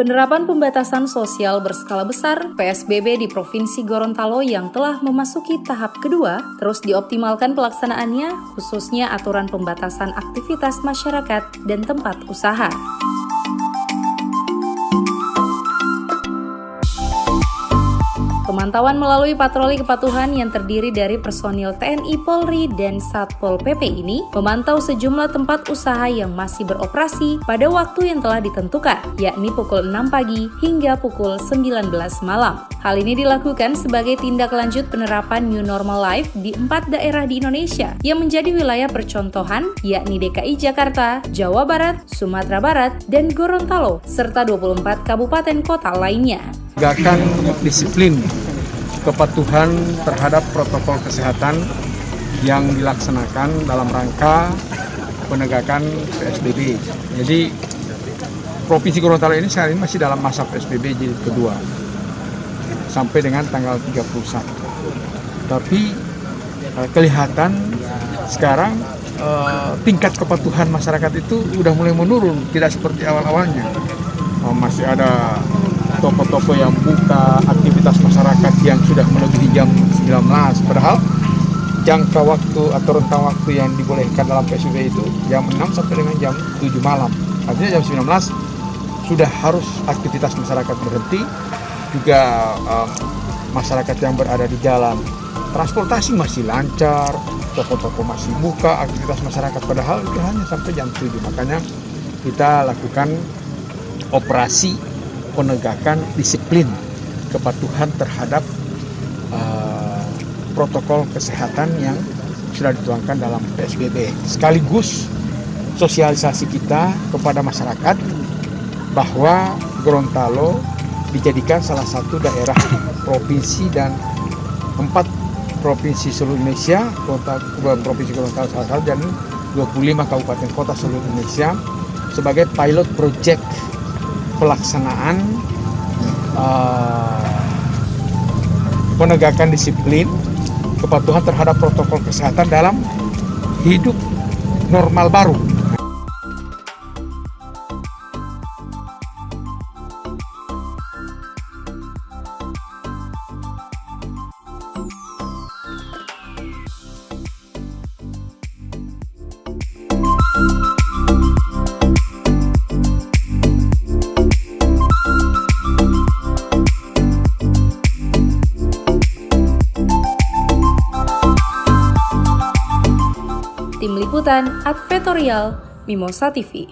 Penerapan pembatasan sosial berskala besar (PSBB) di Provinsi Gorontalo yang telah memasuki tahap kedua terus dioptimalkan pelaksanaannya, khususnya aturan pembatasan aktivitas masyarakat dan tempat usaha. Pemantauan melalui patroli kepatuhan yang terdiri dari personil TNI Polri dan Satpol PP ini memantau sejumlah tempat usaha yang masih beroperasi pada waktu yang telah ditentukan, yakni pukul 6 pagi hingga pukul 19 malam. Hal ini dilakukan sebagai tindak lanjut penerapan New Normal Life di 4 daerah di Indonesia yang menjadi wilayah percontohan, yakni DKI Jakarta, Jawa Barat, Sumatera Barat, dan Gorontalo, serta 24 kabupaten kota lainnya. Tegakkan disiplin kepatuhan terhadap protokol kesehatan yang dilaksanakan dalam rangka penegakan PSBB. Jadi Provinsi Gorontalo ini saat ini masih dalam masa PSBB jilid kedua sampai dengan tanggal 31. Tapi kelihatan sekarang tingkat kepatuhan masyarakat itu udah mulai menurun, tidak seperti awal-awalnya. Masih ada toko-toko yang buka, aktivitas masyarakat yang sudah melebihi jam 19, padahal jangka waktu atau rentang waktu yang dibolehkan dalam PSBB itu jam 6 sampai dengan jam 7 malam. Artinya jam 19 sudah harus aktivitas masyarakat berhenti, juga masyarakat yang berada di jalan. Transportasi masih lancar, toko-toko masih buka, aktivitas masyarakat, padahal itu hanya sampai jam 7. Makanya kita lakukan operasi penegakan disiplin kepatuhan terhadap protokol kesehatan yang sudah dituangkan dalam PSBB. Sekaligus sosialisasi kita kepada masyarakat bahwa Gorontalo dijadikan salah satu daerah provinsi dan 4 provinsi seluruh Indonesia, Provinsi Gorontalo salah satu, dan 25 kabupaten kota seluruh Indonesia sebagai pilot project pelaksanaan penegakan disiplin kepatuhan terhadap protokol kesehatan dalam hidup normal baru. Tim Liputan Advertorial Mimosa TV.